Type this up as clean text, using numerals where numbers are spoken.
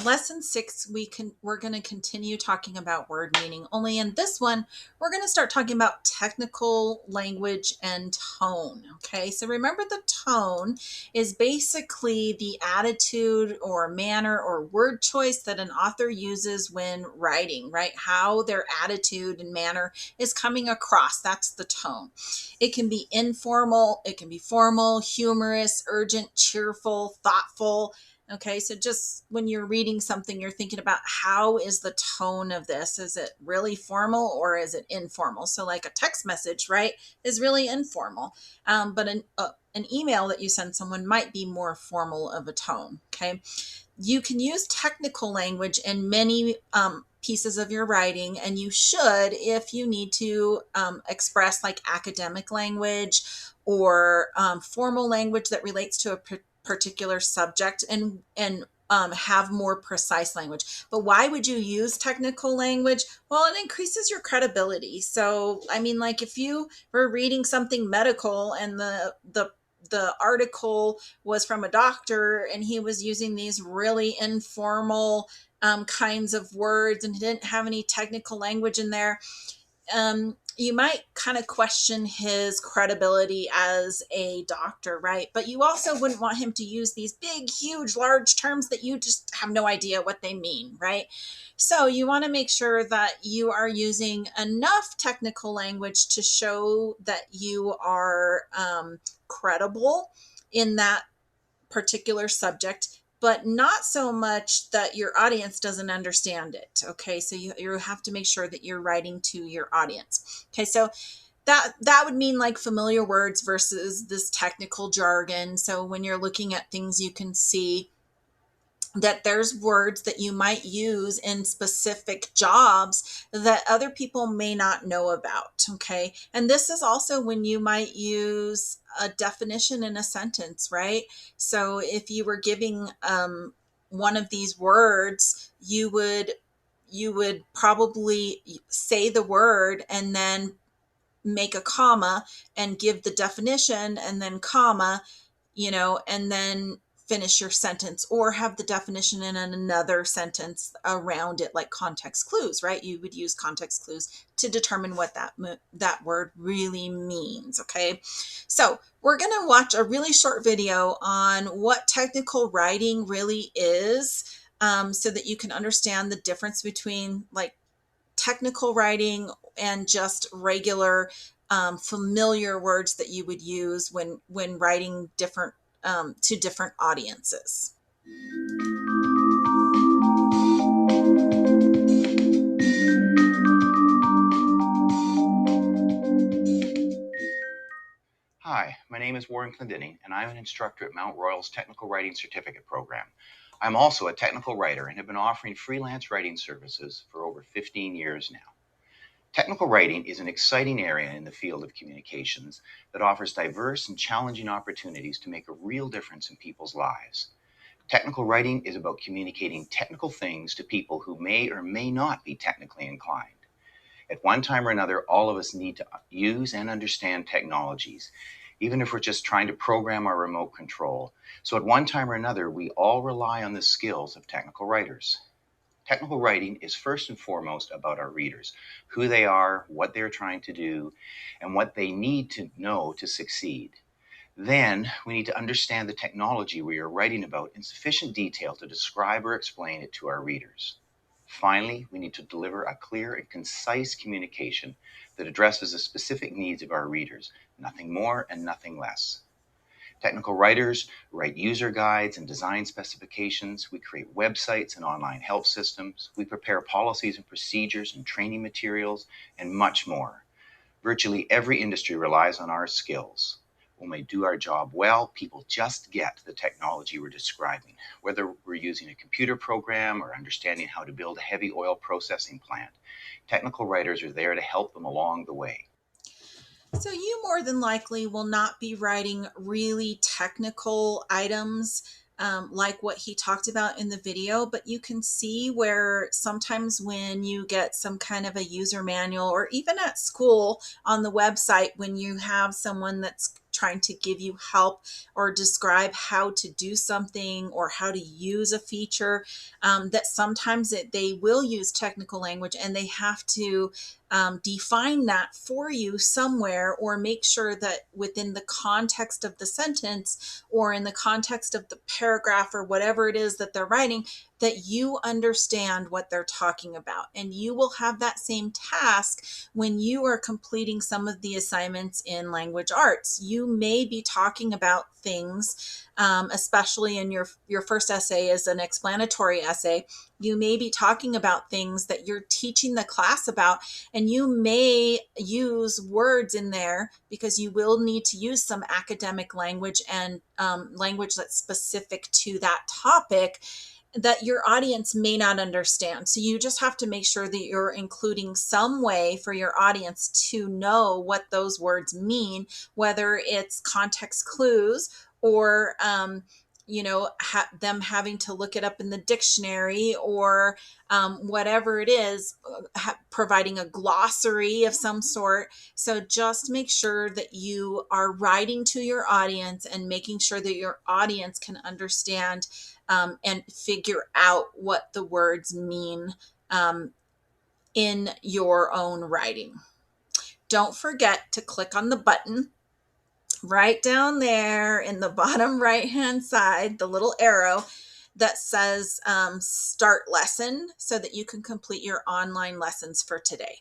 lesson 6, we're going to continue talking about word meaning. Only in this one, we're going to start talking about technical language and tone. Okay, so remember the tone is basically the attitude or manner or word choice that an author uses when writing, right? How their attitude and manner is coming across. That's the tone. It can be informal, it can be formal, humorous, urgent, cheerful, thoughtful. Okay, so just when you're reading something, you're thinking about how is the tone of this? Is it really formal or is it informal? So like a text message, right, is really informal. But an email that you send someone might be more formal of a tone. Okay, you can use technical language in many pieces of your writing, and you should if you need to express like academic language or formal language that relates to a particular subject, and have more precise language. But why would you use technical language? Well, it increases your credibility. So, I mean, like if you were reading something medical and the article was from a doctor and he was using these really informal kinds of words and he didn't have any technical language in there, you might kind of question his credibility as a doctor, right? But you also wouldn't want him to use these big, huge, large terms that you just have no idea what they mean, right? So you want to make sure that you are using enough technical language to show that you are credible in that particular subject, but not so much that your audience doesn't understand it. Okay, so you have to make sure that you're writing to your audience. Okay, so that would mean like familiar words versus this technical jargon. So when you're looking at things, you can see that there's words that you might use in specific jobs that other people may not know about. Okay, and this is also when you might use a definition in a sentence, right? So if you were giving one of these words, you would probably say the word and then make a comma and give the definition and then comma, and then finish your sentence, or have the definition in another sentence around it, like context clues, right? You would use context clues to determine what that word really means. Okay, so we're going to watch a really short video on what technical writing really is, so that you can understand the difference between like technical writing and just regular familiar words that you would use when writing different to different audiences. Hi, my name is Warren Clendenning, and I'm an instructor at Mount Royal's Technical Writing Certificate Program. I'm also a technical writer and have been offering freelance writing services for over 15 years now. Technical writing is an exciting area in the field of communications that offers diverse and challenging opportunities to make a real difference in people's lives. Technical writing is about communicating technical things to people who may or may not be technically inclined. At one time or another, all of us need to use and understand technologies, even if we're just trying to program our remote control. So at one time or another, we all rely on the skills of technical writers. Technical writing is first and foremost about our readers, who they are, what they're trying to do, and what they need to know to succeed. Then we need to understand the technology we are writing about in sufficient detail to describe or explain it to our readers. Finally, we need to deliver a clear and concise communication that addresses the specific needs of our readers, nothing more and nothing less. Technical writers write user guides and design specifications. We create websites and online help systems. We prepare policies and procedures and training materials, and much more. Virtually every industry relies on our skills. When we do our job well, people just get the technology we're describing, whether we're using a computer program or understanding how to build a heavy oil processing plant. Technical writers are there to help them along the way. So you more than likely will not be writing really technical items like what he talked about in the video, but you can see where sometimes when you get some kind of a user manual, or even at school on the website, when you have someone that's trying to give you help or describe how to do something or how to use a feature, that sometimes they will use technical language and they have to define that for you somewhere, or make sure that within the context of the sentence or in the context of the paragraph or whatever it is that they're writing, that you understand what they're talking about. And you will have that same task when you are completing some of the assignments in language arts. You may be talking about things, especially in your first essay is an explanatory essay. You may be talking about things that you're teaching the class about, and you may use words in there because you will need to use some academic language and language that's specific to that topic that your audience may not understand. So you just have to make sure that you're including some way for your audience to know what those words mean, whether it's context clues or them having to look it up in the dictionary, or whatever it is, providing a glossary of some sort. So just make sure that you are writing to your audience and making sure that your audience can understand and figure out what the words mean in your own writing. Don't forget to click on the button right down there in the bottom right hand side, the little arrow that says start lesson, so that you can complete your online lessons for today.